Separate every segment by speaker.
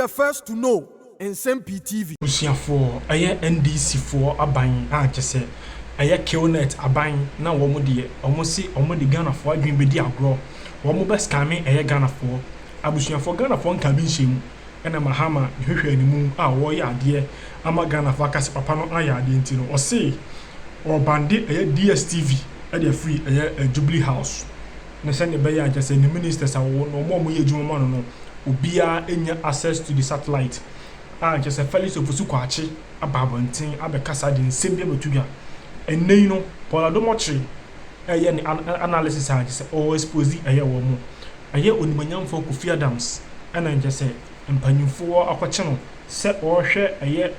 Speaker 1: the first to know. Nsem-Pii TV.
Speaker 2: Busiafo aye NDC for aban anchese aye killnet aban na wo mu de omo de Ghana for adwin be di agro wo mu best kame aye Ghana for abusiafo Ghana for nka bi nhyem ena Mahama hwehwe animu a wo ya ade ama Ghana for akase papa no aya ade ntino o se o bande aye DSTV e de free aye Jubilee House na se ne be ya anchese ni ministers a wo no mo ye dwuma no obia enya access to the satellite. Just a fellow of Suquachi, a babontin, a becassa in Simbia Tuga. And no, Poladomochi, a yen analysis, I just always pose a year or more. A year when my young folk fear dams, and I just say, and penny for our channel, set or share a year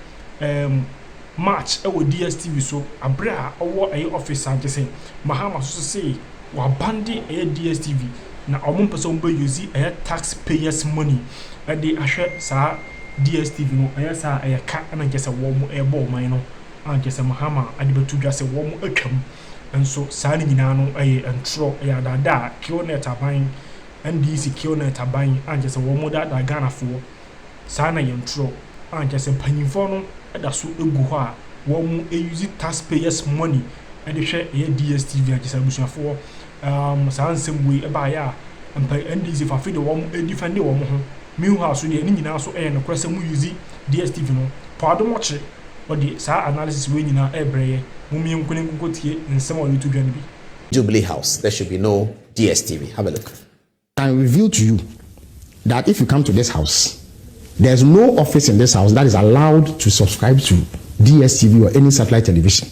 Speaker 2: March, our DSTV so a bra or a office, I just say, Mahama so say, wa bandy a DSTV. Now, a person will use a taxpayers' money at the Asher, sir. DSTV no ayasa ayaka ana gese wo mu ebo man no an gese Mahama adibetu dwase wo mu atwam enso saa ni nyina no aye entro ya dada killnet aban NDC killnet aban an gese wo mu dada Ghana fo saa na yentro an gese panyimfo no eda so egu ho a wo mu use taxpayers money e de hwe ye DSTV an gese abusuafo saa nsem we e ba ya ampa NDC fa fi de wo mu defend wo mu ho Meanwhile, so the engineer so and the mu use DSTV no. Pardon watch it, but the analysis when you know every mummy couldn't go to in some of YouTube be.
Speaker 3: Jubilee House, there should be no DSTV. Have a look.
Speaker 4: I reveal to you that if you come to this house, there's no office in this house that is allowed to subscribe to DSTV or any satellite television.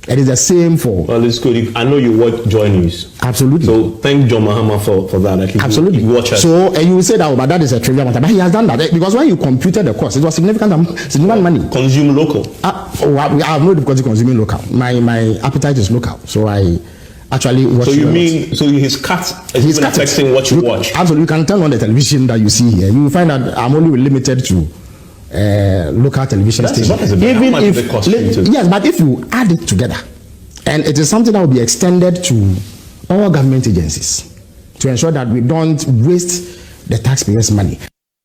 Speaker 4: It is the same for.
Speaker 5: Well, it's good. I know you watch Joy News.
Speaker 4: Absolutely.
Speaker 5: So thank John Mahama for that. At least
Speaker 4: absolutely.
Speaker 5: You watch us.
Speaker 4: So you will say that, but that is a trivial matter. But he has done that because when you computed the cost, it was significant money.
Speaker 5: Consume local.
Speaker 4: I have no difficulty consuming local. My appetite is local, so I actually watch.
Speaker 5: So you mean so his cut is even affecting what you watch?
Speaker 4: Absolutely. You can turn on the television that you see here. You will find that I'm only limited to local television stations.
Speaker 5: Even if
Speaker 4: yes, but if you add it together, and it is something that will be extended to all government agencies to ensure that we don't waste the taxpayers' money.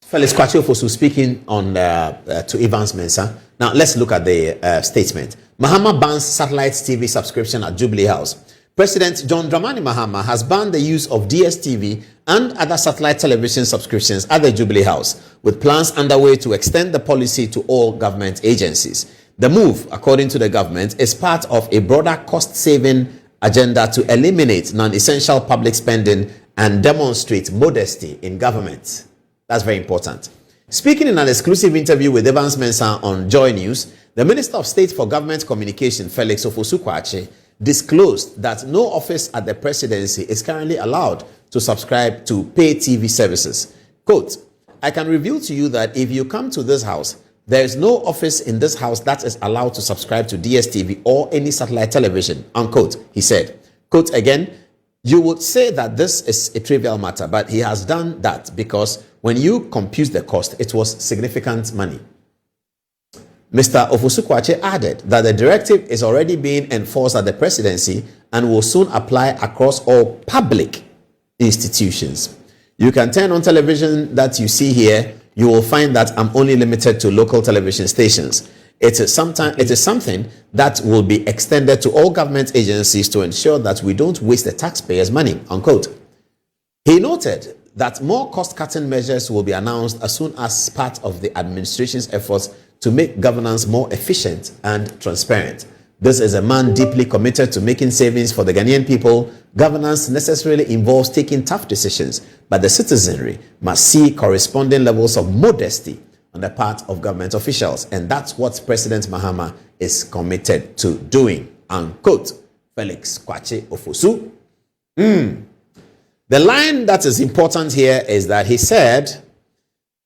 Speaker 3: Felix Kwachi speaking on to Evans Mensah. Now let's look at the statement. Mahama bans satellite TV subscription at Jubilee House. President John Dramani Mahama has banned the use of DSTV and other satellite television subscriptions at the Jubilee House, with plans underway to extend the policy to all government agencies. The move, according to the government, is part of a broader cost-saving agenda to eliminate non-essential public spending and demonstrate modesty in government. That's very important. Speaking in an exclusive interview with Evans Mensah on Joy News, the Minister of State for Government Communication, Felix Ofosu-Kwakye, disclosed that no office at the presidency is currently allowed to subscribe to pay TV services. Quote, I can reveal to you that if you come to this house, there is no office in this house that is allowed to subscribe to DSTV or any satellite television, unquote, he said. Quote again, you would say that this is a trivial matter, but he has done that because when you compute the cost, it was significant money. Mr. Ofosu-Kwakye added that the directive is already being enforced at the presidency and will soon apply across all public institutions. You can turn on television that you see here. You will find that I'm only limited to local television stations. It is something that will be extended to all government agencies to ensure that we don't waste the taxpayers' money, unquote. He noted that more cost-cutting measures will be announced as soon as part of the administration's efforts to make governance more efficient and transparent. This is a man deeply committed to making savings for the Ghanaian people. Governance necessarily involves taking tough decisions, but the citizenry must see corresponding levels of modesty on the part of government officials. And that's what President Mahama is committed to doing, unquote. Felix Kwachi Ofosu. The line that is important here is that he said,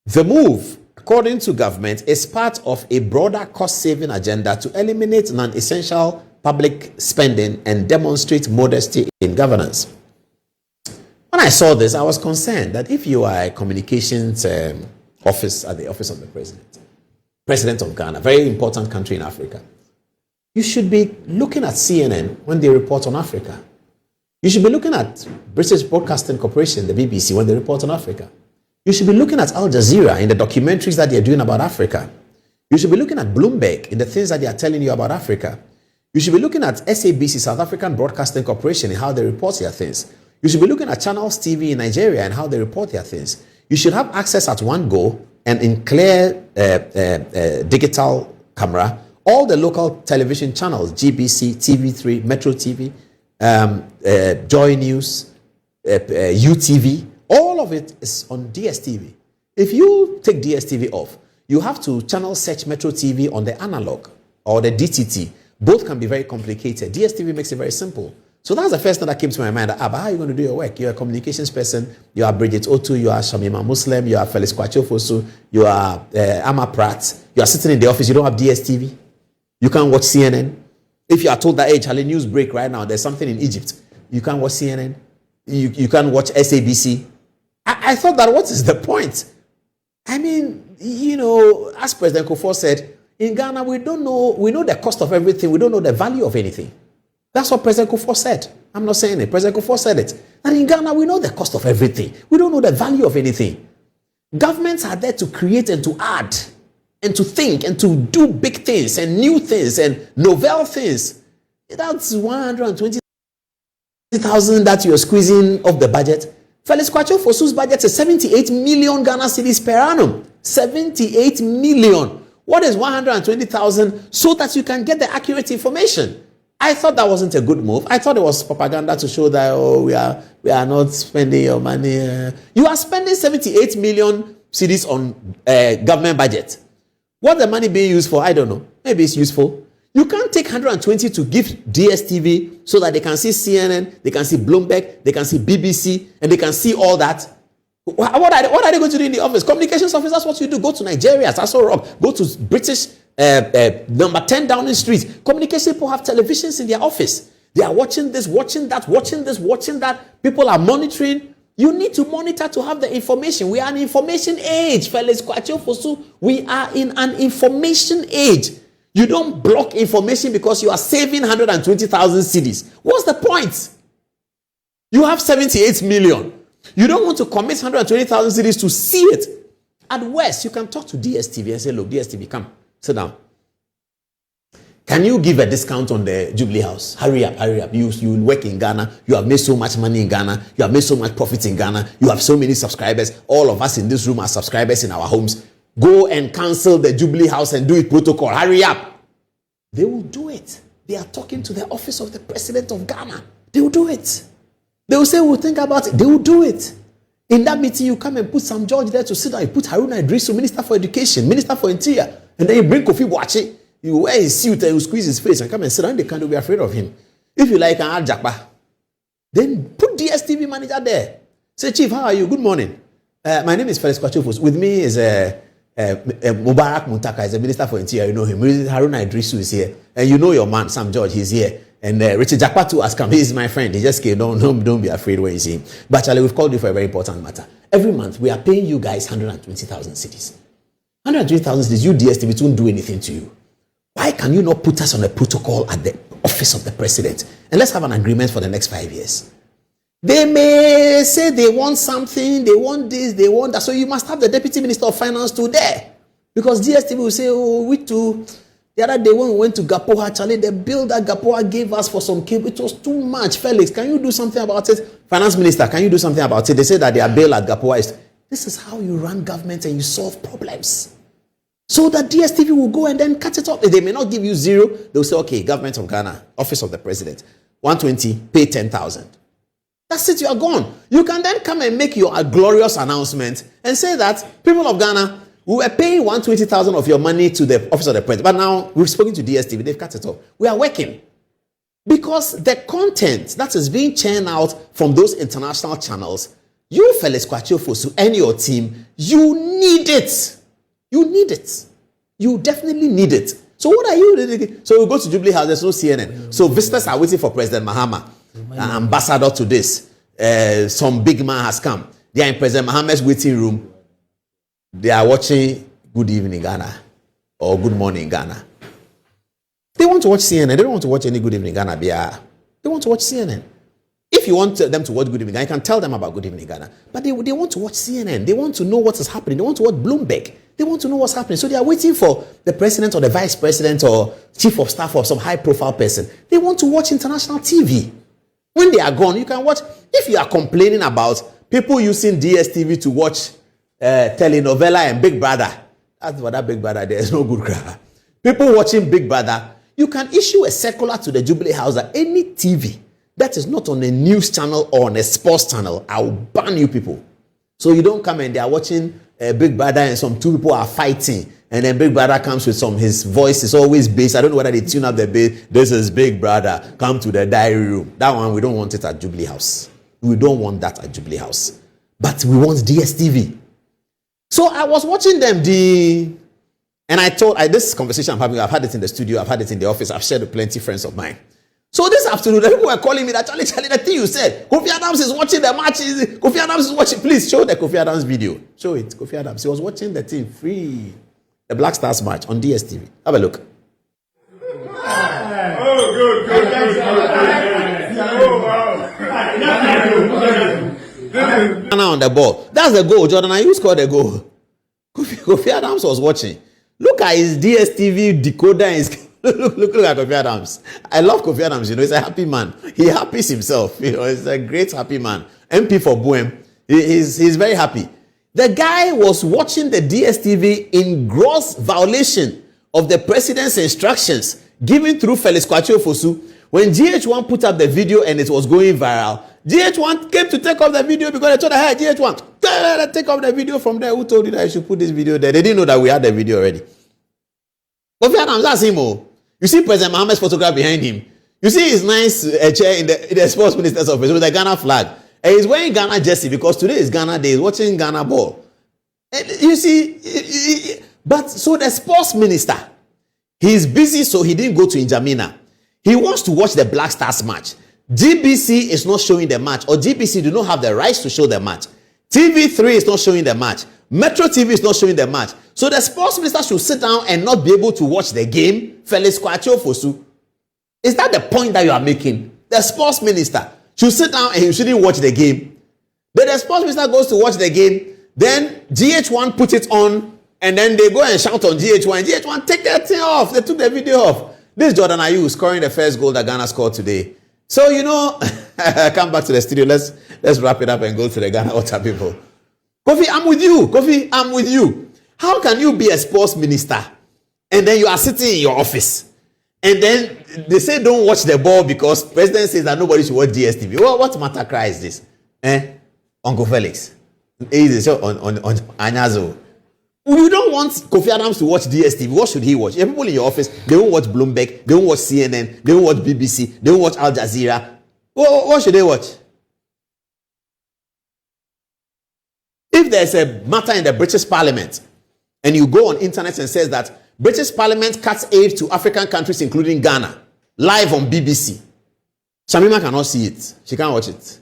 Speaker 3: the move, according to government, is part of a broader cost-saving agenda to eliminate non-essential public spending and demonstrate modesty in governance. When I saw this, I was concerned that if you are a communications office at the office of the president of Ghana, very important country in Africa, you should be looking at CNN when they report on Africa. You should be looking at British Broadcasting Corporation, the BBC, when they report on Africa. You should be looking at Al Jazeera in the documentaries that they're doing about Africa. You should be looking at Bloomberg in the things that they are telling you about Africa. You should be looking at SABC, South African Broadcasting Corporation, and how they report their things. You should be looking at Channels TV in Nigeria and how they report their things. You should have access at one go and in clear digital camera, all the local television channels, GBC, TV3, Metro TV, Joy News, UTV, all of it is on DSTV. If you take DSTV off, you have to channel search Metro TV on the analog or the DTT. Both can be very complicated. DSTV makes it very simple. So that's the first thing that came to my mind. But how are you going to do your work? You're a communications person. You are Bridget Otu. You are Shamima Muslim. You are Felix Kwachofosu. You are Amma Pratt. You are sitting in the office. You don't have DSTV. You can't watch CNN. If you are told that, hey, Charlie, news break right now, there's something in Egypt. You can't watch CNN. You can't watch SABC. I thought that what is the point? I mean, you know, as President Kufuor said, in Ghana, we know the cost of everything. We don't know the value of anything. That's what President Kufuor said. I'm not saying it. President Kufuor said it. And in Ghana, we know the cost of everything. We don't know the value of anything. Governments are there to create and to add and to think and to do big things and new things and novel things. That's 120,000 that you're squeezing off the budget. Felix Kwachofosu's budget is 78 million Ghana cedis per annum. 78 million. What is 120,000 so that you can get the accurate information? I thought that wasn't a good move. I thought it was propaganda to show that, oh, we are not spending your money. You are spending 78 million cedis on government budget. What the money being used for, I don't know. Maybe it's useful. You can't take 120 to give DSTV so that they can see CNN, they can see Bloomberg, they can see BBC, and they can see all that. What are they going to do in the office? Communications office, that's what you do. Go to Nigeria, Sasso Rock. Go to British number 10 Downing Street. Communication people have televisions in their office. They are watching this, watching that, watching this, watching that. People are monitoring. You need to monitor to have the information. We are an information age, Felix Kwachofosu. We are in an information age. You don't block information because you are saving 120,000 cedis. What's the point? You have 78 million. You don't want to commit 120,000 cedis to see it. At worst, you can talk to DSTV and say, look, DSTV, come, sit down. Can you give a discount on the Jubilee House? Hurry up, hurry up. You work in Ghana. You have made so much money in Ghana. You have made so much profit in Ghana. You have so many subscribers. All of us in this room are subscribers in our homes. Go and cancel the Jubilee House and do it protocol. Hurry up. They will do it. They are talking to the office of the president of Ghana. They will do it. They will say, we'll think about it. They will do it. In that meeting, you come and put some judge there to sit down. You put Haruna Idrisu, Minister for Education, Minister for Interior. And then you bring Kofi Boakye. You wear his suit and you squeeze his face and come and sit down. They can't be afraid of him. If you like an Al Jakba, then put DSTV manager there. Say, Chief, how are you? Good morning. My name is Felix Kwachofos. With me is Mubarak Muntaka, is the Minister for Interior. You know him. Haruna Idrisu is here. And you know your man, Sam George, he's here. And Richard Jakpa too has come. He is my friend. He just came. Don't be afraid when you see him. But Charlie, we've called you for a very important matter. Every month, we are paying you guys 120,000 cedis. 120,000 cedis, you DSTV won't do anything to you. Why can you not put us on a protocol at the office of the president? And let's have an agreement for the next 5 years. They may say they want something, they want this, they want that. So you must have the Deputy Minister of Finance too there. Because DSTV will say, oh, we too. The other day when we went to Gapoha, Charlie, the bill that Gapoha gave us for some cable, it was too much. Felix, can you do something about it? Finance Minister, can you do something about it? They say that their bill at Gapoha is... This is how you run government and you solve problems. So that DSTV will go and then cut it off. They may not give you zero. They'll say, okay, Government of Ghana, Office of the President, 120, pay 10,000. That's it, you are gone. You can then come and make your glorious announcement and say that people of Ghana, we were paying 120,000 of your money to the Office of the President, but now we've spoken to DSTV, they've cut it off. We are working. Because the content that is being churned out from those international channels, you, Felix Kwachofosu, and your team, you need it. You need it. You definitely need it. So what are you doing? So we go to Jubilee House, there's no CNN. So visitors are waiting for President Mahama, ambassador to this. Some big man has come. They are in President Mahama's waiting room. They are watching Good Evening Ghana or Good Morning Ghana. They want to watch CNN. They don't want to watch any Good Evening Ghana. They want to watch CNN. If you want them to watch Good Evening Ghana, you can tell them about Good Evening Ghana. But they want to watch CNN. They want to know what is happening. They want to watch Bloomberg. They want to know what's happening. So they are waiting for the president or the vice president or chief of staff or some high-profile person. They want to watch international TV. When they are gone, you can watch. If you are complaining about people using DSTV to watch telenovela and Big Brother, that's what that Big Brother, there is no good crowd. People watching Big Brother, you can issue a circular to the Jubilee House that any TV that is not on a news channel or on a sports channel, I will ban you people. So you don't come and they are watching Big Brother and some two people are fighting, and then Big Brother comes with his voice is always bass. I don't know whether they tune up the bass. This is Big Brother, come to the diary room. That one, we don't want it at Jubilee House. We don't want that at Jubilee House. But we want DSTV. So I was watching them, and I told, this conversation I'm having, I've had it in the studio, I've had it in the office, I've shared with plenty of friends of mine. So this afternoon, the people were calling me that, Charlie, the thing you said, Kofi Adams is watching the match. Kofi Adams is watching. Please show the Kofi Adams video. Show it, Kofi Adams. He was watching the thing free. The Black Stars match on DSTV. Have a look.
Speaker 6: Oh, good. Oh, wow.
Speaker 3: Ghana on the ball. That's the goal. Jordan Ayew scored the goal. Kofi Adams was watching. Look at his DSTV decoder and his... Look at Kofi Adams. I love Kofi Adams, he's a happy man. He happies himself, he's a great happy man. MP for Boehm, he's very happy. The guy was watching the DSTV in gross violation of the president's instructions given through Felix Kwakye-Ofosu. When GH1 put up the video and it was going viral, GH1 came to take off the video because they told her, hey, GH1, take off the video from there. Who told you that I should put this video there? They didn't know that we had the video already. Kofi Adams, that's him. You see President Mahama's photograph behind him. You see his nice chair in the sports minister's office with the Ghana flag. And he's wearing Ghana jersey because today is Ghana Day. He's watching Ghana ball. And you see, but so the sports minister, he's busy, so he didn't go to N'Djamena. He wants to watch the Black Stars match. GBC is not showing the match, or GBC do not have the rights to show the match. TV3 is not showing the match. Metro TV is not showing the match. So the sports minister should sit down and not be able to watch the game. Felix Kwakye-Ofosu. Is that the point that you are making? The sports minister should sit down and he shouldn't watch the game. But the sports minister goes to watch the game. Then GH1 put it on. And then they go and shout on GH1. GH1 take that thing off. They took the video off. This is Jordan Ayew scoring the first goal that Ghana scored today. So, come back to the studio. Let's wrap it up and go to the Ghana Water people. Kofi, I'm with you. Kofi, I'm with you. How can you be a sports minister and then you are sitting in your office and then they say don't watch the ball because president says that nobody should watch DSTV? Well, what matter cry is this? Uncle Felix. Easy on Anyazo. You don't want Kofi Adams to watch DSTV. What should he watch? People in your office, they won't watch Bloomberg, they won't watch CNN, they won't watch BBC, they won't watch Al Jazeera. What should they watch? If there's a matter in the British Parliament and you go on internet and says that British Parliament cuts aid to African countries including Ghana, live on BBC, Shamima cannot see it. She can't watch it.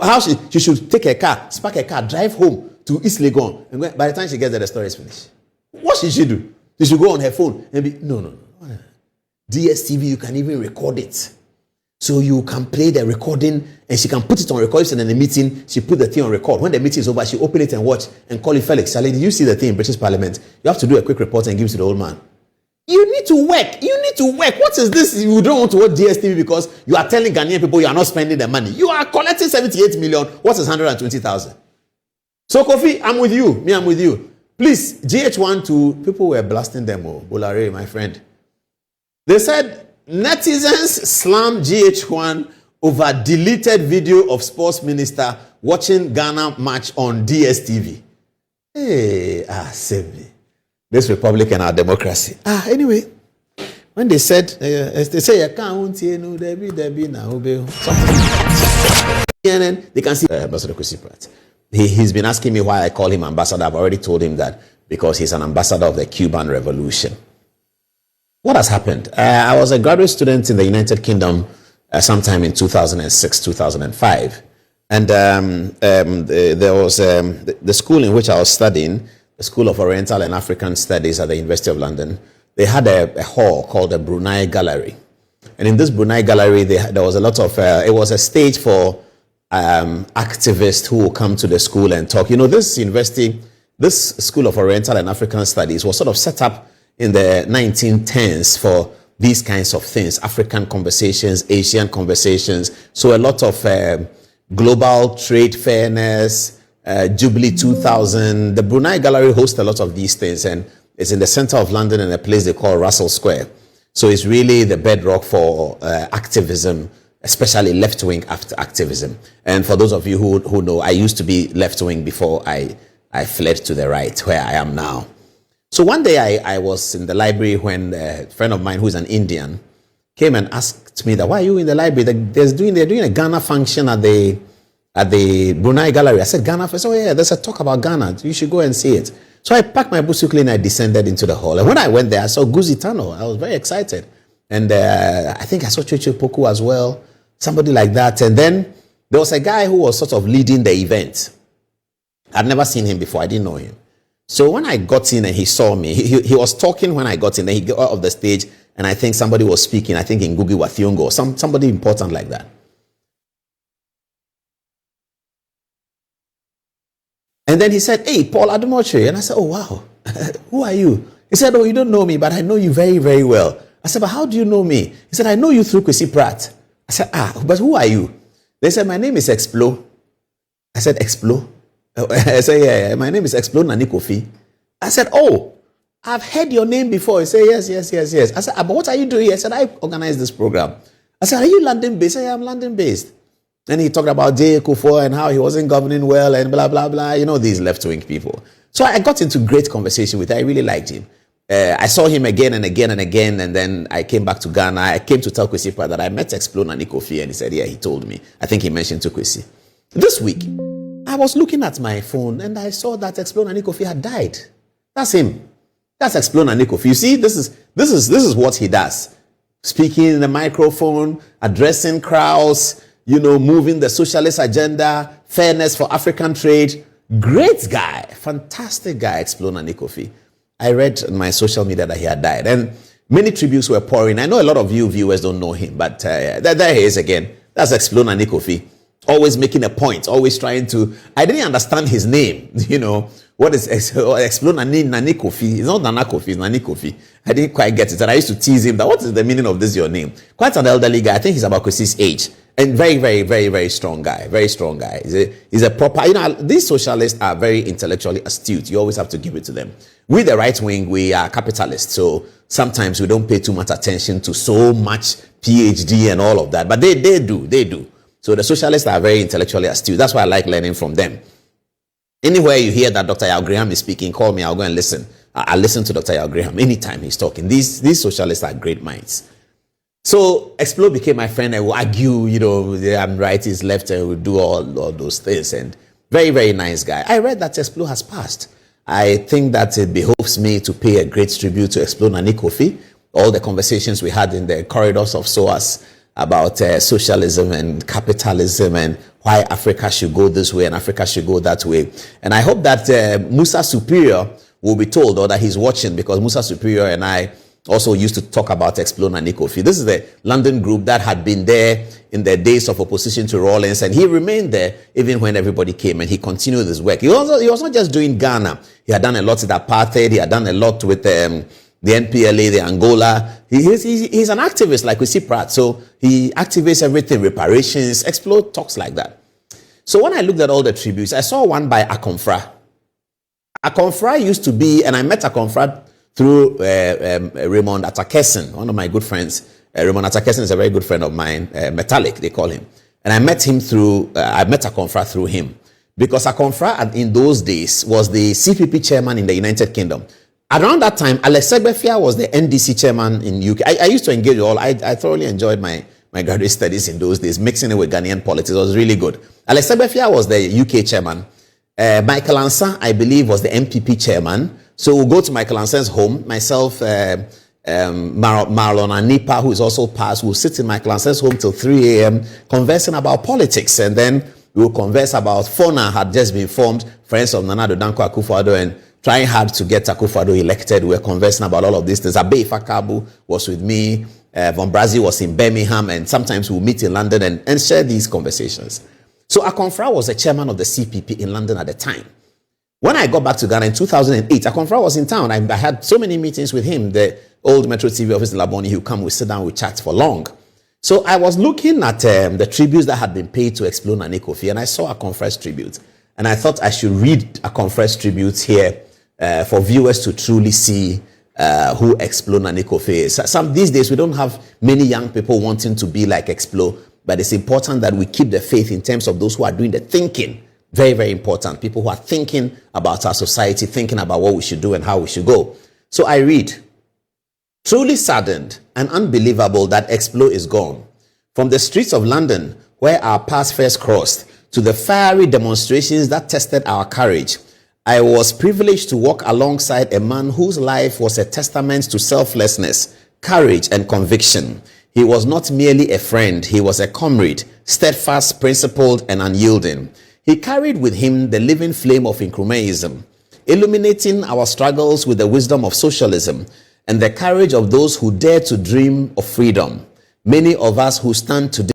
Speaker 3: How she should take a car, spark a car, drive home to East Legon, and by the time she gets there, the story is finished. What should she do? She should go on her phone and be, no. DSTV, you can even record it. So you can play the recording and she can put it on record. And in the meeting, she put the thing on record. When the meeting is over, she open it and watch and call it Felix. Charlie, did you see the thing in British Parliament? You have to do a quick report and give it to the old man. You need to work. What is this? You don't want to watch DSTV because you are telling Ghanaian people you are not spending the money. You are collecting 78 million. What is 120,000? So Kofi, I'm with you. I'm with you. Please, GH1 to people were blasting them. Bolare, my friend. They said netizens slam GH1 over deleted video of sports minister watching Ghana match on DSTV. Hey, save me. This republic and our democracy. Anyway, when they said, they say, you can't no, Debbie, now, they can see Ambassador Kusiprat. He's been asking me why I call him ambassador. I've already told him that because he's an ambassador of the Cuban Revolution. What has happened? I was a graduate student in the United Kingdom sometime in 2006, 2005. And there was the school in which I was studying, the School of Oriental and African Studies at the University of London. They had a hall called the Brunei Gallery. And in this Brunei gallery, there was a lot of, it was a stage for activists who will come to the school and talk. You know, this university, this School of Oriental and African Studies was sort of set up in the 1910s for these kinds of things, African conversations, Asian conversations. So a lot of global trade fairness, Jubilee 2000. The Brunei Gallery hosts a lot of these things, and it's in the center of London in a place they call Russell Square. So it's really the bedrock for activism, especially left-wing activism. And for those of you who know, I used to be left-wing before I fled to the right, where I am now. So one day I was in the library when a friend of mine who's an Indian came and asked me that, why are you in the library? They're doing a Ghana function at the Brunei Gallery. I said, Ghana? I said, oh yeah, there's a talk about Ghana. You should go and see it. So I packed my books quickly and I descended into the hall. And when I went there, I saw Guzi Tano. I was very excited. And I think I saw Chocho Poku as well, somebody like that. And then there was a guy who was sort of leading the event. I'd never seen him before. I didn't know him. So when I got in and he saw me, he was talking when I got in. Then he got out of the stage and I think somebody was speaking, I think in Ngugi wa Thiong'o or somebody important like that. And then he said, hey, Paul Ademoche. And I said, oh, wow. Who are you? He said, oh, you don't know me, but I know you very, very well. I said, but how do you know me? He said, I know you through Kwesi Pratt. I said, but who are you? They said, my name is Explo. I said, Explo? I said, yeah, my name is Exploran Nikopi. I said, oh, I've heard your name before. He said, yes. I said, but what are you doing? I said, I organized this program. I said, are you London-based? I said, yeah, I'm London-based. Then he talked about J. Kufuor and how he wasn't governing well and blah, blah, blah. You know, these left-wing people. So I got into great conversation with him. I really liked him. I saw him again and again and again. And then I came back to Ghana. I came to tell Kwesi Pratt that I met Exploran Nikopi. And he said, yeah, he told me. I think he mentioned to Kwesi. This week, I was looking at my phone and I saw that Exploran Nikopi had died. That's him. That's Exploran Nikopi. You see, this is what he does. Speaking in the microphone, addressing crowds, you know, moving the socialist agenda, fairness for African trade. Great guy, fantastic guy, Exploran Nikopi. I read on my social media that he had died, and many tributes were pouring. I know a lot of you viewers don't know him, but there he is again. That's Exploran Nikopi. Always making a point, always trying to. I didn't understand his name, you know. What is Exploran Nikopi? It's not Nanakofi, it's Nikopi. I didn't quite get it. And I used to tease him that, what is the meaning of this, your name? Quite an elderly guy. I think he's about Kwesi's age. And very, very, very, very strong guy. Very strong guy. He's a proper, you know, these socialists are very intellectually astute. You always have to give it to them. We, the right wing, we are capitalists. So sometimes we don't pay too much attention to so much PhD and all of that. But they do. So the socialists are very intellectually astute. That's why I like learning from them. Anywhere you hear that Dr. Yao Graham is speaking, call me. I'll go and listen. I listen to Dr. Yao Graham anytime he's talking. These socialists are great minds. So Explo became my friend and we'll argue, you know, I'm right, he's left, and we'll do all those things. And very, very nice guy. I read that Explo has passed. I think that it behoves me to pay a great tribute to Exploran Nikopi. All the conversations we had in the corridors of SOAS about socialism and capitalism and why Africa should go this way and Africa should go that way. And I hope that Musa Superior will be told, or that he's watching, because Musa Superior and I also used to talk about Exploran Nikopi. This is the London group that had been there in the days of opposition to Rawlings, and he remained there even when everybody came, and he continued his work. He was not just doing Ghana. He had done a lot with apartheid. He had done a lot with the NPLA, the Angola. He's an activist like Kwesi Pratt. So he activates everything, reparations. Explo talks like that. So when I looked at all the tributes, I saw one by Akomfra. Akomfra used to be, and I met Akomfra through Raymond Atakesen, one of my good friends. Raymond Atakesen is a very good friend of mine, Metallic, they call him. And I met him I met Akomfra through him. Because Akomfra in those days was the CPP chairman in the United Kingdom. Around that time, Alex Segbefia was the NDC chairman in UK. I used to engage all. I thoroughly enjoyed my graduate studies in those days, mixing it with Ghanaian politics. It was really good. Alex Segbefia was the UK chairman. Michael Ansa, I believe, was the MPP chairman. So we'll go to Michael Ansen's home. Myself, Marlon Anipa, who is also passed, will sit in Michael Ansen's home till 3 a.m. conversing about politics. And then we will converse about FONA had just been formed, Friends of Nana Addo Dankwa Akufo-Addo, and trying hard to get Akufo-Addo elected. We were conversing about all of these things. Abe Ifakabu was with me. Von Brazil was in Birmingham, and sometimes we'll meet in London and share these conversations. So Akonfra was the chairman of the CPP in London at the time. When I got back to Ghana in 2008, Akonfra was in town. I had so many meetings with him. The old Metro TV office in Laboni, he would come, we sit down, we chat for long. So I was looking at the tributes that had been paid to Exploran and Nikopi, and I saw Akonfra's tribute. And I thought I should read Akonfra's tributes here for viewers to truly see who Exploran and Nikopi is. These days, we don't have many young people wanting to be like Explo, but it's important that we keep the faith in terms of those who are doing the thinking. Very, very important. People who are thinking about our society, thinking about what we should do and how we should go. So I read, truly saddened and unbelievable that Explo is gone. From the streets of London, where our paths first crossed, to the fiery demonstrations that tested our courage, I was privileged to walk alongside a man whose life was a testament to selflessness, courage, and conviction. He was not merely a friend, he was a comrade, steadfast, principled, and unyielding. He carried with him the living flame of Nkrumahism, illuminating our struggles with the wisdom of socialism and the courage of those who dare to dream of freedom. Many of us who stand today